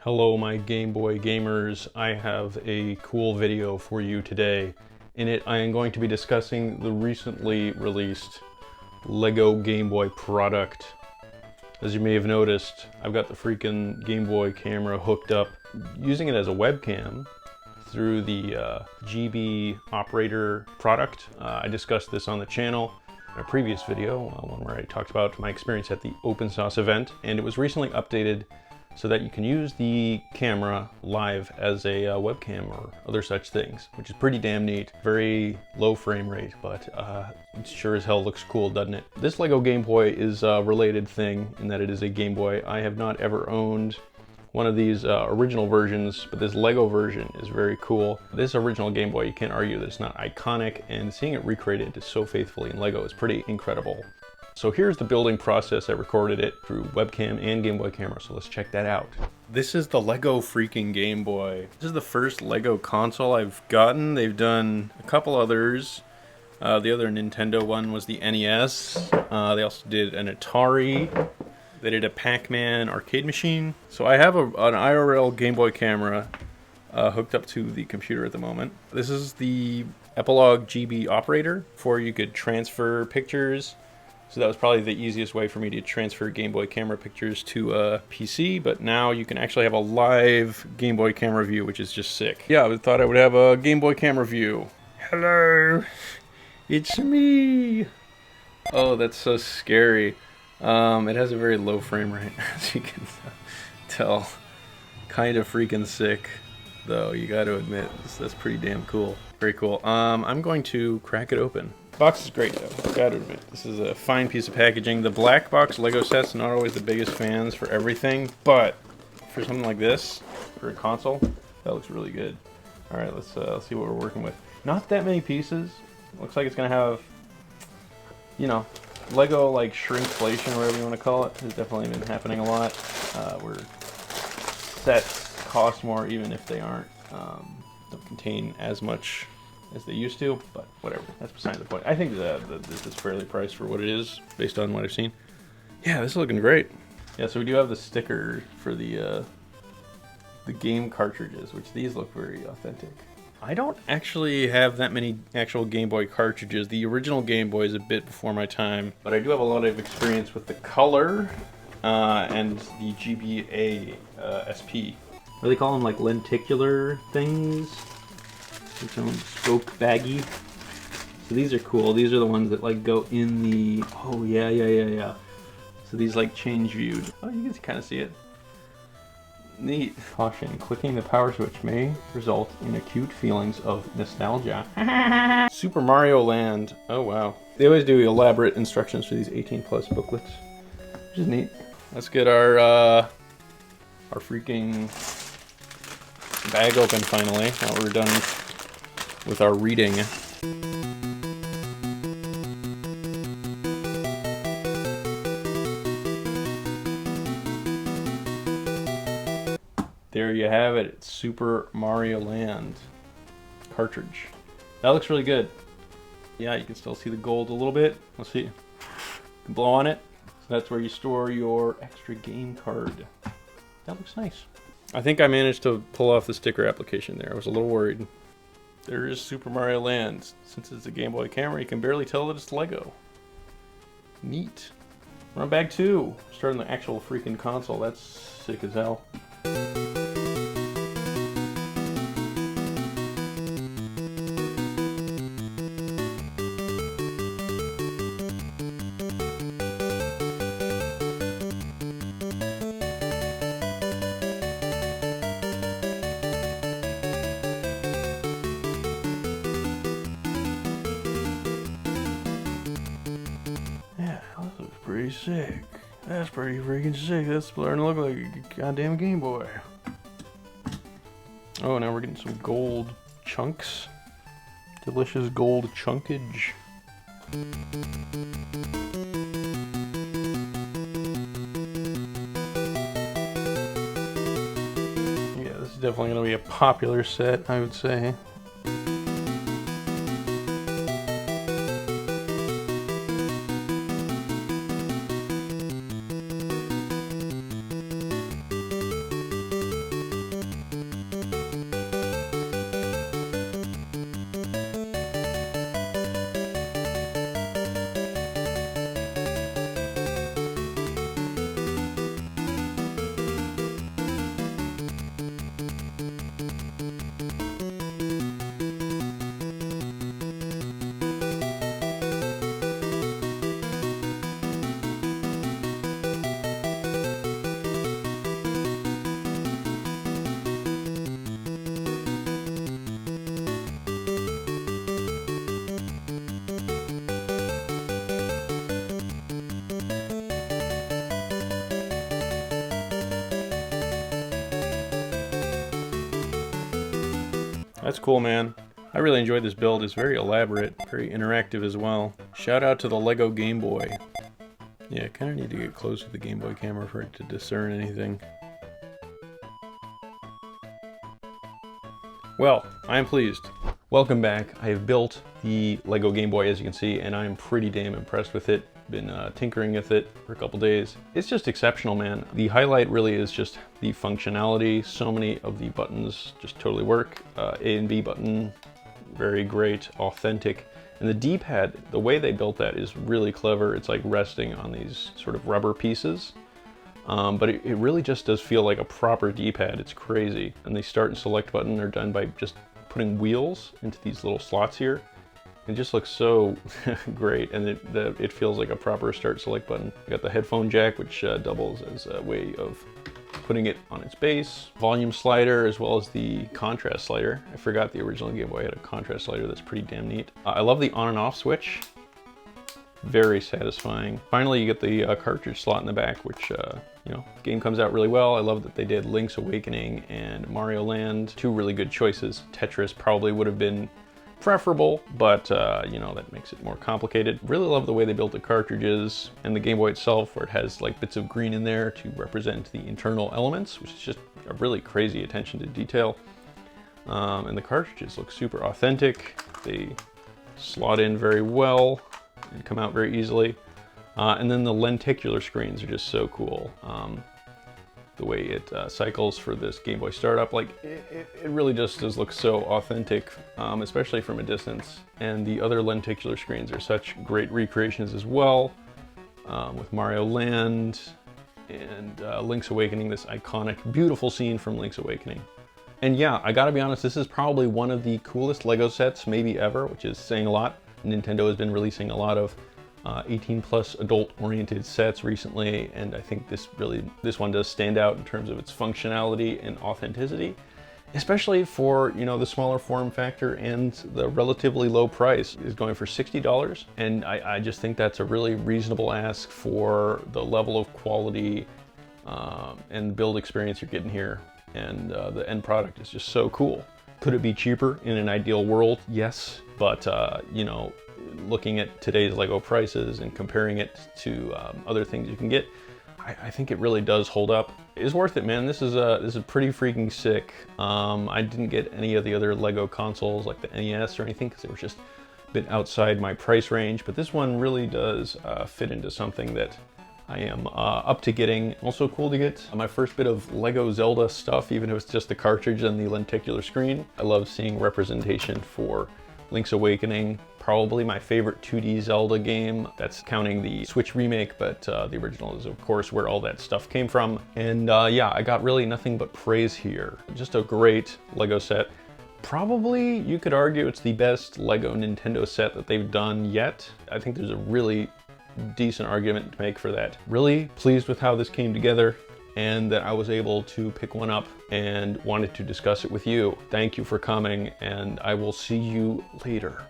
Hello my Game Boy gamers, I have a cool video for you today. In it I am going to be discussing the recently released LEGO Game Boy product. As you may have noticed, I've got the freaking Game Boy camera hooked up, using it as a webcam through the GB operator product. I discussed this on the channel in a previous video, one where I talked about my experience at the Open Sauce event, and it was recently updated so that you can use the camera live as a webcam or other such things, which is pretty damn neat. Very low frame rate, but it sure as hell looks cool, doesn't it? This LEGO Game Boy is a related thing in that it is a Game Boy. I have not ever owned one of these original versions, but this LEGO version is very cool. This original Game Boy, you can't argue that it's not iconic, and seeing it recreated so faithfully in LEGO is pretty incredible. So here's the building process. I recorded it through webcam and Game Boy camera, so let's check that out. This is the LEGO freaking Game Boy. This is the first LEGO console I've gotten. They've done a couple others. The other Nintendo one was the NES. They also did an Atari. They did a Pac-Man arcade machine. So I have an IRL Game Boy camera hooked up to the computer at the moment. This is the Epilogue GB operator for you could transfer pictures. So that was probably the easiest way for me to transfer Game Boy camera pictures to a PC, but now you can actually have a live Game Boy camera view, which is just sick. Yeah, I thought I would have a Game Boy camera view. Hello, it's me. Oh, that's so scary. It has a very low frame rate, as you can tell. Kind of freaking sick, though, you gotta admit. That's pretty damn cool. Very cool. I'm going to crack it open. Box is great though, gotta admit. This is a fine piece of packaging. The black box LEGO sets, not always the biggest fans for everything, but for something like this, for a console, that looks really good. Alright, let's see what we're working with. Not that many pieces. Looks like it's gonna have, you know, LEGO like shrinkflation, or whatever you want to call it. Has definitely been happening a lot. Where sets cost more even if they aren't, don't contain as much as they used to, but whatever, that's beside the point. I think that this is fairly priced for what it is, based on what I've seen. Yeah, this is looking great. Yeah, so we do have the sticker for the game cartridges, which these look very authentic. I don't actually have that many actual Game Boy cartridges. The original Game Boy is a bit before my time, but I do have a lot of experience with the color and the GBA SP. What do they call them, like lenticular things? Its own spoke baggy. So these are cool. These are the ones that like go in the, oh yeah. So these like change view. Oh, you can kind of see it. Neat. Caution, clicking the power switch may result in acute feelings of nostalgia. Super Mario Land. Oh wow. They always do elaborate instructions for these 18+ booklets, which is neat. Let's get our freaking bag open finally. Now we're done with our reading. There you have it. It's Super Mario Land cartridge. That looks really good. Yeah, you can still see the gold a little bit. Let's see. You can blow on it. So that's where you store your extra game card. That looks nice. I think I managed to pull off the sticker application there. I was a little worried. There is Super Mario Land. Since it's a Game Boy camera, you can barely tell that it's LEGO. Neat. We're on bag 2. Starting the actual freaking console. That's sick as hell. Pretty sick. That's pretty freaking sick. That's starting to look like a goddamn Game Boy. Oh, now we're getting some gold chunks. Delicious gold chunkage. Yeah, this is definitely going to be a popular set, I would say. That's cool, man. I really enjoyed this build. It's very elaborate, very interactive as well. Shout out to the Lego Game Boy. Yeah, I kind of need to get close to the Gameboy camera for it to discern anything. Well, I am pleased. Welcome back. I have built the Lego Game Boy, as you can see, and I am pretty damn impressed with it. Been tinkering with it for a couple days. It's just exceptional, man. The highlight really is just the functionality. So many of the buttons just totally work. A and B button, very great, authentic. And the D-pad, the way they built that is really clever. It's like resting on these sort of rubber pieces. But it really just does feel like a proper D-pad. It's crazy. And the start and select button are done by just putting wheels into these little slots here. It just looks so great, and it feels like a proper start select button. I got the headphone jack, which doubles as a way of putting it on its base. Volume slider, as well as the contrast slider. I forgot the original Game Boy had a contrast slider that's pretty damn neat. I love the on and off switch. Very satisfying. Finally, you get the cartridge slot in the back, which, you know, the game comes out really well. I love that they did Link's Awakening and Mario Land. Two really good choices. Tetris probably would have been preferable, but, you know, that makes it more complicated. Really love the way they built the cartridges and the Game Boy itself, where it has like bits of green in there to represent the internal elements, which is just a really crazy attention to detail. And the cartridges look super authentic. They slot in very well and come out very easily. And then the lenticular screens are just so cool. The way it cycles for this Game Boy startup, like it really just does look so authentic, especially from a distance. And the other lenticular screens are such great recreations as well, with Mario Land and Link's Awakening, this iconic, beautiful scene from Link's Awakening. And yeah, I gotta be honest, this is probably one of the coolest Lego sets maybe ever, which is saying a lot. Nintendo has been releasing a lot of 18 plus adult oriented sets recently, and I think this one does stand out in terms of its functionality and authenticity, especially for, you know, the smaller form factor and the relatively low price. Is going for $60, and I just think that's a really reasonable ask for the level of quality and build experience you're getting here, and the end product is just so cool. Could it be cheaper in an ideal world? Yes, but you know, looking at today's Lego prices and comparing it to other things you can get, I think it really does hold up. It's worth it, man. This is pretty freaking sick. I didn't get any of the other Lego consoles like the NES or anything because they were just a bit outside my price range, but this one really does fit into something that I am up to getting. Also cool to get my first bit of Lego Zelda stuff, even if it's just the cartridge and the lenticular screen. I love seeing representation for Link's Awakening, probably my favorite 2D Zelda game. That's counting the Switch remake, but the original is of course where all that stuff came from. And yeah, I got really nothing but praise here. Just a great Lego set. Probably, you could argue it's the best Lego Nintendo set that they've done yet. I think there's a really decent argument to make for that. Really pleased with how this came together, and that I was able to pick one up and wanted to discuss it with you. Thank you for coming, and I will see you later.